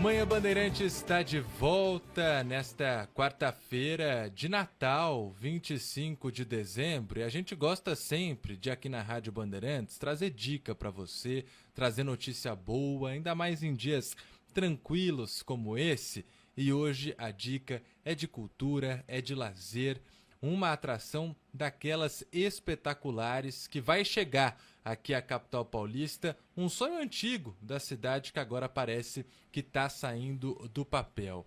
Manhã Bandeirantes está de volta nesta quarta-feira de Natal, 25 de dezembro. E a gente gosta sempre de, aqui na Rádio Bandeirantes, trazer dica para você, trazer notícia boa, ainda mais em dias tranquilos como esse. E hoje a dica é de cultura, é de lazer, uma atração daquelas espetaculares que vai chegar aqui à capital paulista, um sonho antigo da cidade que agora parece que está saindo do papel.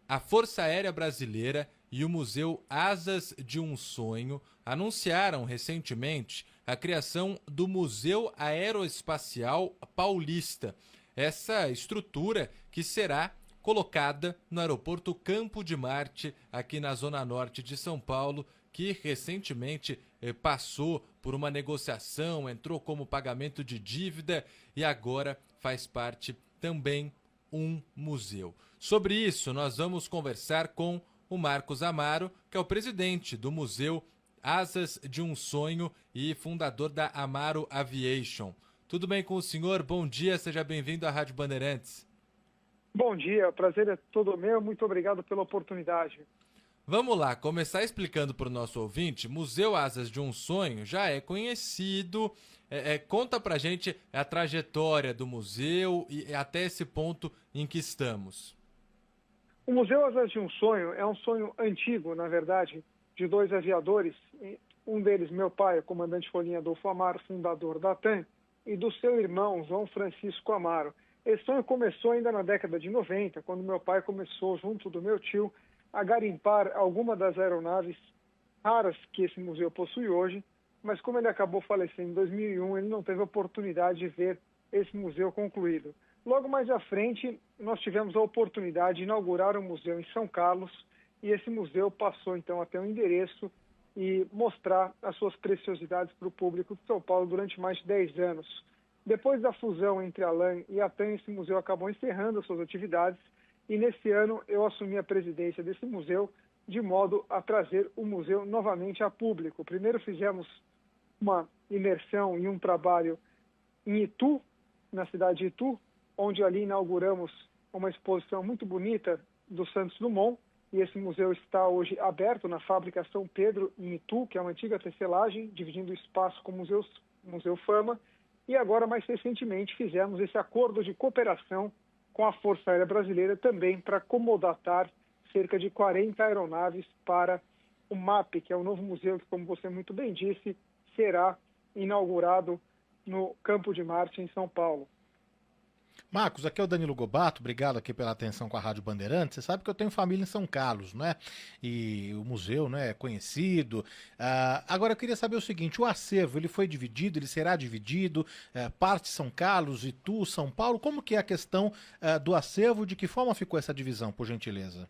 A Força Aérea Brasileira e o Museu Asas de um Sonho anunciaram recentemente a criação do Museu Aeroespacial Paulista. Essa estrutura que será colocada no aeroporto Campo de Marte, aqui na zona norte de São Paulo, que recentemente passou por uma negociação, entrou como pagamento de dívida e agora faz parte também um museu. Sobre isso, nós vamos conversar com o Marcos Amaro, que é o presidente do Museu Asas de um Sonho e fundador da Amaro Aviation. Tudo bem com o senhor? Bom dia, seja bem-vindo à Rádio Bandeirantes. Bom dia, o prazer é todo meu, muito obrigado pela oportunidade. Vamos lá, começar explicando para o nosso ouvinte. Museu Asas de um Sonho já é conhecido. Conta pra gente a trajetória do museu e até esse ponto em que estamos. O Museu Asas de um Sonho é um sonho antigo, na verdade, de dois aviadores. Um deles, meu pai, o comandante Folhinha Adolfo Amaro, fundador da TAM, e do seu irmão, João Francisco Amaro. Esse sonho começou ainda na década de 90, quando meu pai começou, junto do meu tio, a garimpar alguma das aeronaves raras que esse museu possui hoje, mas como ele acabou falecendo em 2001, ele não teve a oportunidade de ver esse museu concluído. Logo mais à frente, nós tivemos a oportunidade de inaugurar um museu em São Carlos, e esse museu passou então a ter um endereço e mostrar as suas preciosidades para o público de São Paulo durante mais de 10 anos. Depois da fusão entre a LAN e a TAM, esse museu acabou encerrando as suas atividades, e nesse ano eu assumi a presidência desse museu de modo a trazer o museu novamente a público. Primeiro fizemos uma imersão e um trabalho em Itu, na cidade de Itu, onde ali inauguramos uma exposição muito bonita do Santos Dumont, e esse museu está hoje aberto na Fábrica São Pedro, em Itu, que é uma antiga tecelagem, dividindo o espaço com o Museu Fama, e agora, mais recentemente, fizemos esse acordo de cooperação com a Força Aérea Brasileira também para comodatar cerca de 40 aeronaves para o MAP, que é o novo museu que, como você muito bem disse, será inaugurado no Campo de Marte, em São Paulo. Marcos, aqui é o Danilo Gobato, obrigado aqui pela atenção com a Rádio Bandeirantes. Você sabe que eu tenho família em São Carlos, né? E o museu, né, é conhecido. Agora eu queria saber o seguinte, o acervo, ele foi dividido, ele será dividido, parte São Carlos, Itu, São Paulo, como que é a questão do acervo, de que forma ficou essa divisão, por gentileza?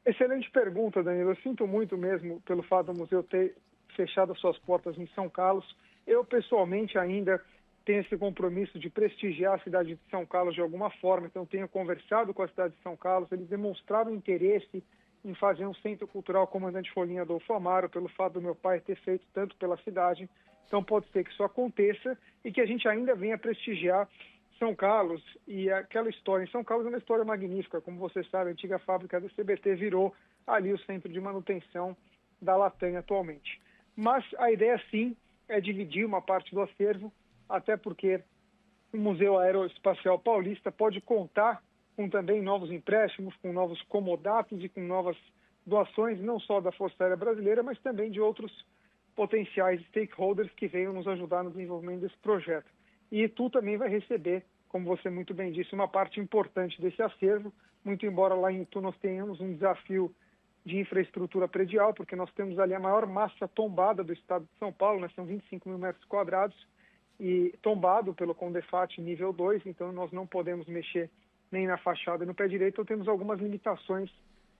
Excelente pergunta, Danilo. Eu sinto muito mesmo pelo fato do museu ter fechado as suas portas em São Carlos. Eu, pessoalmente, ainda tenho esse compromisso de prestigiar a cidade de São Carlos de alguma forma, então tenho conversado com a cidade de São Carlos, eles demonstraram interesse em fazer um centro cultural Comandante Folhinha Adolfo Amaro, pelo fato do meu pai ter feito tanto pela cidade, então pode ser que isso aconteça e que a gente ainda venha prestigiar São Carlos. E aquela história em São Carlos é uma história magnífica, como você sabe, a antiga fábrica da CBT virou ali o centro de manutenção da Latam atualmente. Mas a ideia sim é dividir uma parte do acervo, até porque o Museu Aeroespacial Paulista pode contar com também novos empréstimos, com novos comodatos e com novas doações, não só da Força Aérea Brasileira, mas também de outros potenciais stakeholders que venham nos ajudar no desenvolvimento desse projeto. E Itu também vai receber, como você muito bem disse, uma parte importante desse acervo, muito embora lá em Itu nós tenhamos um desafio de infraestrutura predial, porque nós temos ali a maior massa tombada do estado de São Paulo, né, são 25 mil metros quadrados, e tombado pelo Condefat nível 2, então nós não podemos mexer nem na fachada e no pé direito, então temos algumas limitações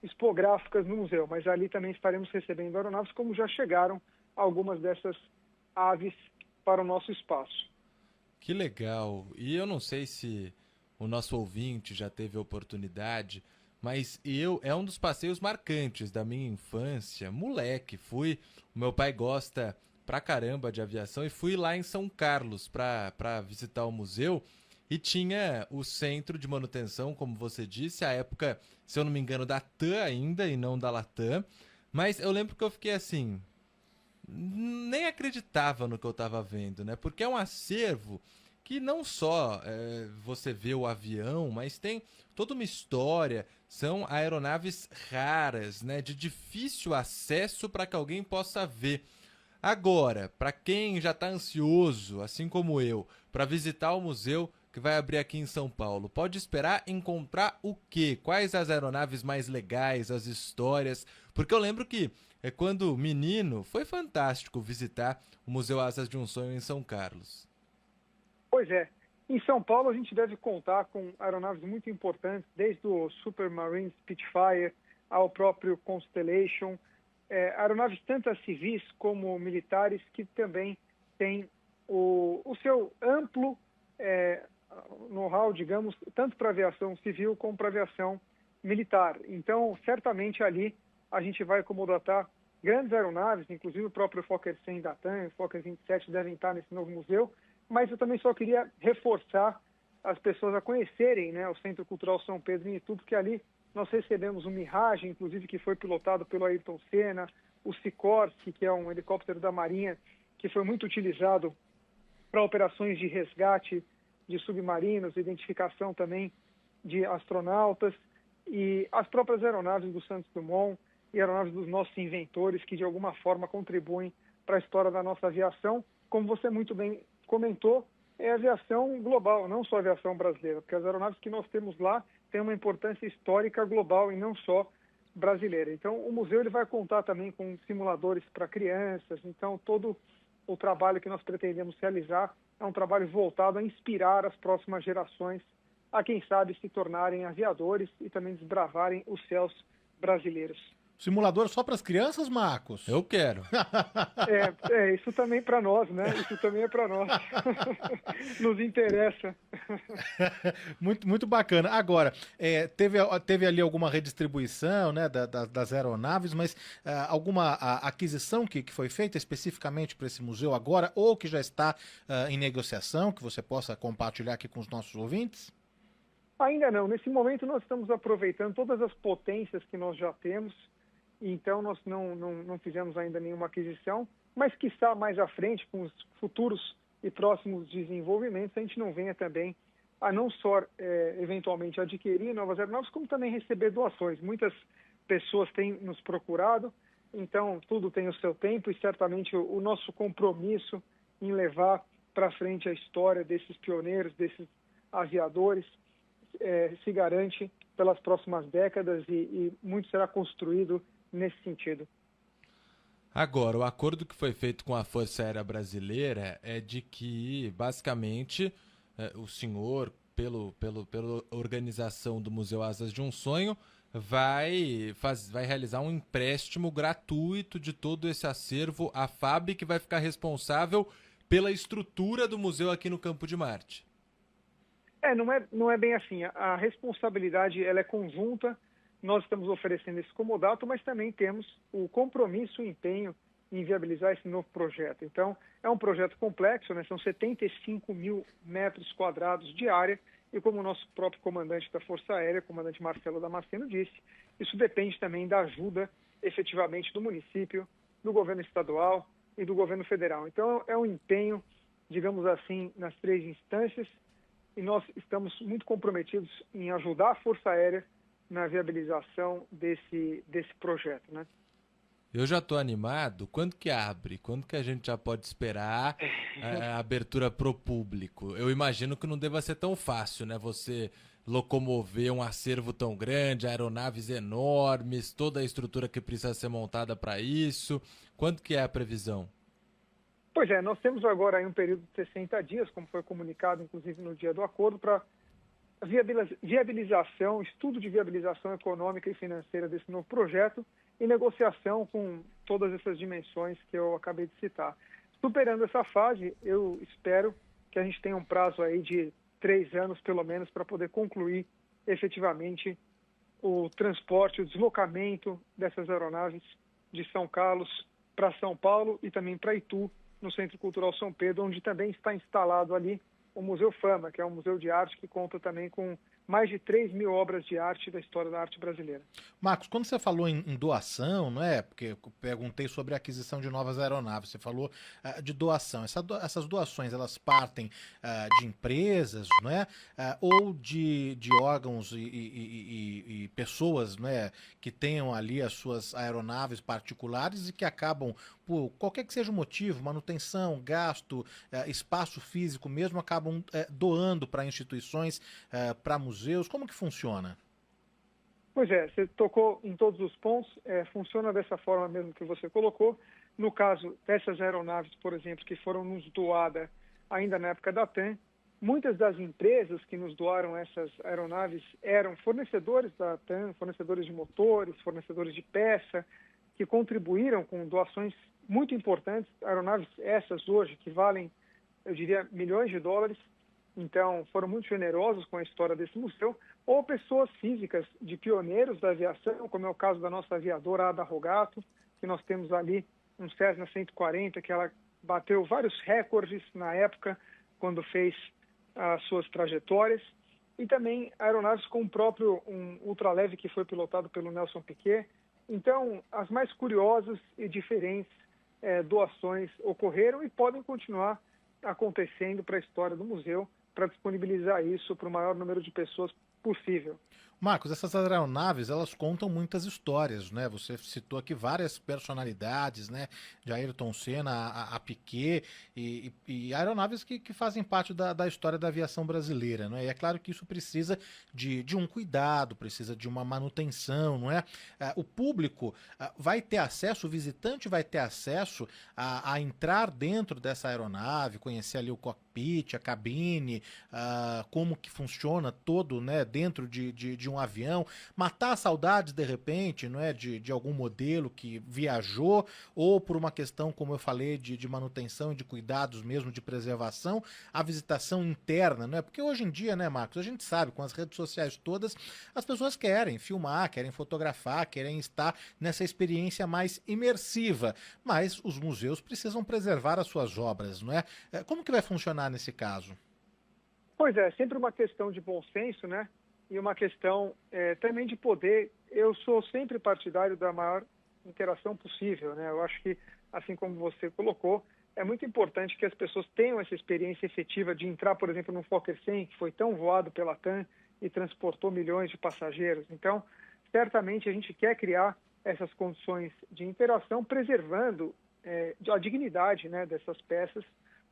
expográficas no museu, mas ali também estaremos recebendo aeronaves, como já chegaram algumas dessas aves para o nosso espaço. Que legal! E eu não sei se o nosso ouvinte já teve a oportunidade, mas é um dos passeios marcantes da minha infância. Moleque, o meu pai gosta pra caramba de aviação e fui lá em São Carlos pra visitar o museu e tinha o centro de manutenção, como você disse, à época, se eu não me engano, da TAM ainda e não da Latam. Mas eu lembro que eu fiquei assim, nem acreditava no que eu estava vendo, né? Porque é um acervo que não só você vê o avião, mas tem toda uma história. São aeronaves raras, né? De difícil acesso para que alguém possa ver. Agora, para quem já está ansioso, assim como eu, para visitar o museu que vai abrir aqui em São Paulo, pode esperar encontrar o quê? Quais as aeronaves mais legais, as histórias? Porque eu lembro que quando menino foi fantástico visitar o Museu Asas de um Sonho em São Carlos. Pois é. Em São Paulo, a gente deve contar com aeronaves muito importantes, desde o Supermarine Spitfire ao próprio Constellation, aeronaves tanto civis como militares, que também têm o seu amplo know-how, digamos, tanto para aviação civil como para aviação militar. Então, certamente ali a gente vai comodatar grandes aeronaves, inclusive o próprio Fokker 100 da TAM, o Fokker 27 devem estar nesse novo museu, mas eu também só queria reforçar as pessoas a conhecerem, né, o Centro Cultural São Pedro em Itu, porque ali nós recebemos o Mirage, inclusive, que foi pilotado pelo Ayrton Senna, o Sikorsky, que é um helicóptero da Marinha, que foi muito utilizado para operações de resgate de submarinos, identificação também de astronautas, e as próprias aeronaves do Santos Dumont e aeronaves dos nossos inventores, que de alguma forma contribuem para a história da nossa aviação. Como você muito bem comentou, é aviação global, não só aviação brasileira, porque as aeronaves que nós temos lá têm uma importância histórica global e não só brasileira. Então, o museu ele vai contar também com simuladores para crianças, então todo o trabalho que nós pretendemos realizar é um trabalho voltado a inspirar as próximas gerações a, quem sabe, se tornarem aviadores e também desbravarem os céus brasileiros. Simulador só para as crianças, Marcos? Eu quero. Isso também para nós, né? Isso também é para nós. Nos interessa. Muito, muito bacana. Agora, teve ali alguma redistribuição, né, das aeronaves, mas alguma aquisição que foi feita especificamente para esse museu agora, ou que já está em negociação, que você possa compartilhar aqui com os nossos ouvintes? Ainda não. Nesse momento nós estamos aproveitando todas as potências que nós já temos, então nós não fizemos ainda nenhuma aquisição, mas quiçá mais à frente, com os futuros e próximos desenvolvimentos, a gente não venha também a não só eventualmente adquirir novas aeronaves, como também receber doações. Muitas pessoas têm nos procurado, então tudo tem o seu tempo, e certamente o nosso compromisso em levar para frente a história desses pioneiros, desses aviadores, se garante pelas próximas décadas, e muito será construído nesse sentido. Agora, o acordo que foi feito com a Força Aérea Brasileira é de que, basicamente, o senhor, pela organização do Museu Asas de um Sonho, vai realizar um empréstimo gratuito de todo esse acervo à FAB, que vai ficar responsável pela estrutura do museu aqui no Campo de Marte. Não é bem assim. A responsabilidade ela é conjunta. Nós estamos oferecendo esse comodato, mas também temos o compromisso e o empenho em viabilizar esse novo projeto. Então, é um projeto complexo, né? São 75 mil metros quadrados de área, e como o nosso próprio comandante da Força Aérea, comandante Marcelo Damasceno, disse, isso depende também da ajuda, efetivamente, do município, do governo estadual e do governo federal. Então, é um empenho, digamos assim, nas três instâncias, e nós estamos muito comprometidos em ajudar a Força Aérea na viabilização desse projeto, né? Eu já estou animado. Quando que abre? Quando que a gente já pode esperar a abertura para o público? Eu imagino que não deva ser tão fácil, né? Você locomover um acervo tão grande, aeronaves enormes, toda a estrutura que precisa ser montada para isso. Quando que é a previsão? Pois é, nós temos agora aí um período de 60 dias, como foi comunicado, inclusive no dia do acordo, para viabilização, estudo de viabilização econômica e financeira desse novo projeto e negociação com todas essas dimensões que eu acabei de citar. Superando essa fase, eu espero que a gente tenha um prazo aí de 3 anos, pelo menos, para poder concluir efetivamente o transporte, o deslocamento dessas aeronaves de São Carlos para São Paulo e também para Itu, no Centro Cultural São Pedro, onde também está instalado ali o Museu Fama, que é um museu de arte que conta também com mais de 3.000 obras de arte da história da arte brasileira. Marcos, quando você falou em doação, não é? Porque eu perguntei sobre a aquisição de novas aeronaves, você falou de doação. Essas doações, elas partem de empresas, não é? Ou de órgãos e pessoas, não é? Que tenham ali as suas aeronaves particulares e que acabam, por qualquer que seja o motivo, manutenção, gasto, espaço físico mesmo, acabam doando para instituições, para museus. Como que funciona? Pois é, você tocou em todos os pontos, funciona dessa forma mesmo que você colocou. No caso dessas aeronaves, por exemplo, que foram nos doadas ainda na época da TAM, muitas das empresas que nos doaram essas aeronaves eram fornecedores da TAM, fornecedores de motores, fornecedores de peça, que contribuíram com doações muito importantes, aeronaves essas hoje que valem, eu diria, milhões de dólares. Então, foram muito generosos com a história desse museu, ou pessoas físicas de pioneiros da aviação, como é o caso da nossa aviadora Ada Rogato, que nós temos ali um Cessna 140, que ela bateu vários recordes na época, quando fez as suas trajetórias, e também aeronaves com o próprio um ultraleve que foi pilotado pelo Nelson Piquet. Então, as mais curiosas e diferentes doações ocorreram e podem continuar acontecendo para a história do museu, para disponibilizar isso para o maior número de pessoas possível. Marcos, essas aeronaves, elas contam muitas histórias, né? Você citou aqui várias personalidades, né? De Ayrton Senna a Piquet e aeronaves que fazem parte da história da aviação brasileira, não é? E é claro que isso precisa de um cuidado, precisa de uma manutenção, não é? O público vai ter acesso, o visitante vai ter acesso a entrar dentro dessa aeronave, conhecer ali o cockpit, a cabine, como que funciona todo, né? Dentro de um avião, matar saudades de repente, não é, de algum modelo que viajou, ou por uma questão, como eu falei, de manutenção e de cuidados mesmo, de preservação, a visitação interna, não é? Porque hoje em dia, né, Marcos, a gente sabe, com as redes sociais todas, as pessoas querem filmar, querem fotografar, querem estar nessa experiência mais imersiva, mas os museus precisam preservar as suas obras, não é? Como que vai funcionar nesse caso? Pois é, sempre uma questão de bom senso, né? E uma questão também de poder. Eu sou sempre partidário da maior interação possível, né? Eu acho que, assim como você colocou, é muito importante que as pessoas tenham essa experiência efetiva de entrar, por exemplo, num Fokker 100, que foi tão voado pela TAM e transportou milhões de passageiros. Então, certamente a gente quer criar essas condições de interação, preservando a dignidade, né, dessas peças,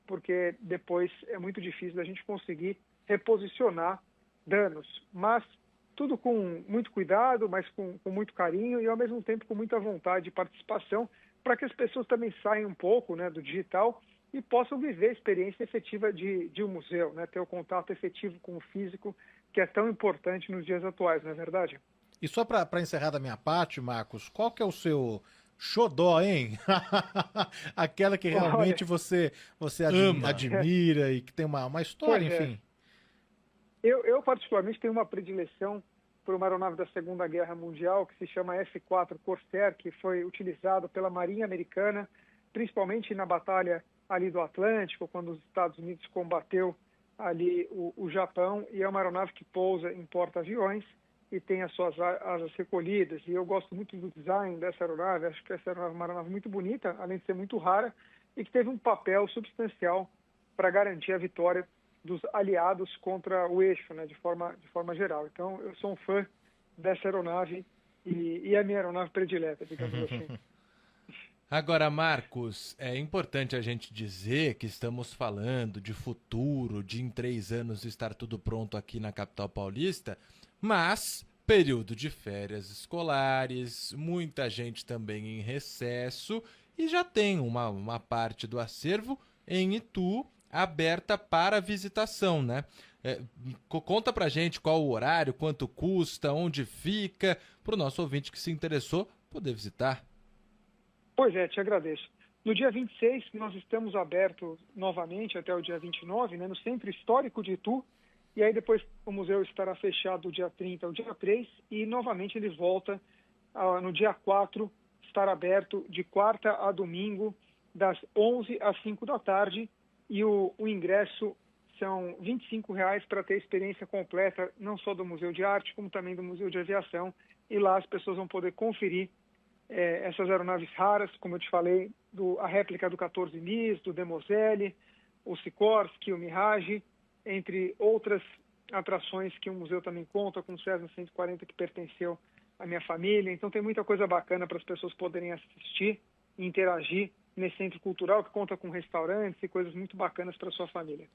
porque depois é muito difícil da gente conseguir reposicionar danos, mas tudo com muito cuidado, mas com muito carinho e ao mesmo tempo com muita vontade de participação, para que as pessoas também saiam um pouco, né, do digital e possam viver a experiência efetiva de um museu, né, ter o contato efetivo com o físico, que é tão importante nos dias atuais, não é verdade? E só para encerrar da minha parte, Marcos, qual que é o seu xodó, hein? Aquela que realmente Olha, você Ama. admira e que tem uma história, pois é. enfim. Eu particularmente tenho uma predileção por uma aeronave da Segunda Guerra Mundial que se chama F-4 Corsair, que foi utilizado pela Marinha Americana, principalmente na batalha ali do Atlântico, quando os Estados Unidos combateu ali o Japão, e é uma aeronave que pousa em porta-aviões e tem as suas asas recolhidas. E eu gosto muito do design dessa aeronave, acho que essa é uma aeronave muito bonita, além de ser muito rara, e que teve um papel substancial para garantir a vitória dos aliados contra o eixo, né, de forma geral. Então, eu sou um fã dessa aeronave e é a minha aeronave predileta, digamos assim. Agora, Marcos, é importante a gente dizer que estamos falando de futuro, de em 3 anos estar tudo pronto aqui na capital paulista, mas período de férias escolares, muita gente também em recesso e já tem uma parte do acervo em Itu aberta para visitação, né? Conta pra gente qual o horário, quanto custa, onde fica, para o nosso ouvinte que se interessou poder visitar. Pois é, te agradeço. No dia 26, nós estamos abertos novamente até o dia 29, né, no Centro Histórico de Itu, e aí depois o museu estará fechado do dia 30 ao dia 3, e novamente ele volta no dia 4, estar aberto de quarta a domingo, das 11 às 5 da tarde, e o ingresso são R$ 25 para ter a experiência completa, não só do Museu de Arte, como também do Museu de Aviação. E lá as pessoas vão poder conferir essas aeronaves raras, como eu te falei, a réplica do 14 MiS, do Demoselle, o Sikorsky, o Mirage, entre outras atrações que o museu também conta, com o Cessna 140 que pertenceu à minha família. Então tem muita coisa bacana para as pessoas poderem assistir e interagir nesse centro cultural que conta com restaurantes e coisas muito bacanas para a sua família.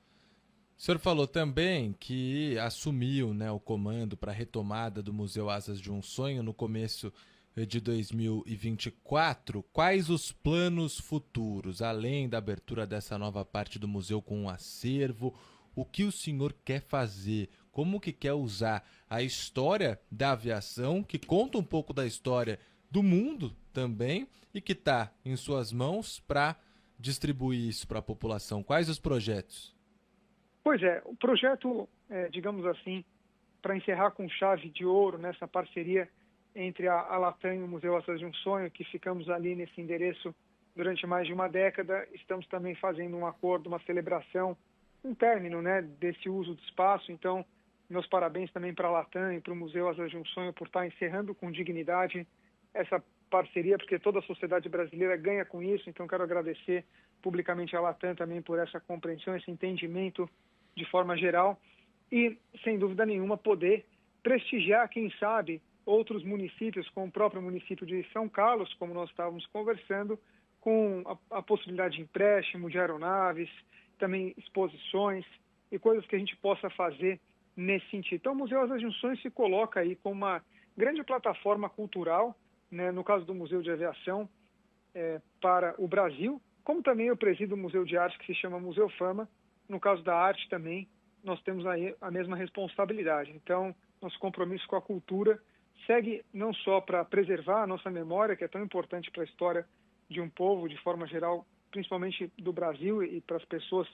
O senhor falou também que assumiu, né, o comando para a retomada do Museu Asas de um Sonho no começo de 2024. Quais os planos futuros, além da abertura dessa nova parte do museu com um acervo? O que o senhor quer fazer? Como que quer usar a história da aviação, que conta um pouco da história do mundo também e que está em suas mãos, para distribuir isso para a população? Quais os projetos? Pois é, o projeto, digamos assim, para encerrar com chave de ouro nessa parceria entre a Latam e o Museu Asas de um Sonho, que ficamos ali nesse endereço durante mais de uma década, estamos também fazendo um acordo, uma celebração, um término, né, desse uso do espaço. Então, meus parabéns também para a Latam e para o Museu Asas de um Sonho por estar encerrando com dignidade essa parceria, porque toda a sociedade brasileira ganha com isso. Então, quero agradecer publicamente a Latam também por essa compreensão, esse entendimento de forma geral e, sem dúvida nenhuma, poder prestigiar, quem sabe, outros municípios, como o próprio município de São Carlos, como nós estávamos conversando, com a possibilidade de empréstimo de aeronaves, também exposições e coisas que a gente possa fazer nesse sentido. Então, o Museu Asas de um Sonho se coloca aí como uma grande plataforma cultural, né, no caso do Museu de Aviação, para o Brasil, como também eu presido o Museu de Arte, que se chama Museu Fama. No caso da arte também, nós temos aí a mesma responsabilidade. Então, nosso compromisso com a cultura segue não só para preservar a nossa memória, que é tão importante para a história de um povo, de forma geral, principalmente do Brasil, e para as pessoas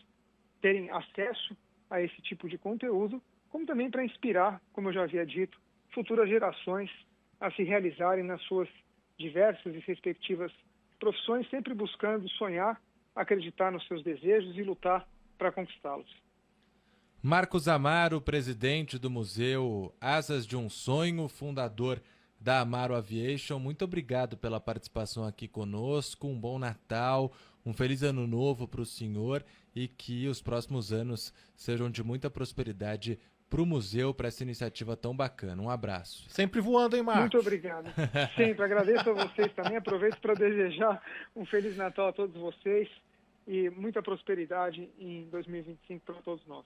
terem acesso a esse tipo de conteúdo, como também para inspirar, como eu já havia dito, futuras gerações a se realizarem nas suas diversas e respectivas profissões, sempre buscando sonhar, acreditar nos seus desejos e lutar para conquistá-los. Marcos Amaro, presidente do Museu Asas de um Sonho, fundador da Amaro Aviation, muito obrigado pela participação aqui conosco. Um bom Natal, um feliz ano novo para o senhor e que os próximos anos sejam de muita prosperidade para o museu, para essa iniciativa tão bacana. Um abraço. Sempre voando, hein, Marcos? Muito obrigado. Sempre agradeço a vocês também. Aproveito para desejar um Feliz Natal a todos vocês e muita prosperidade em 2025 para todos nós.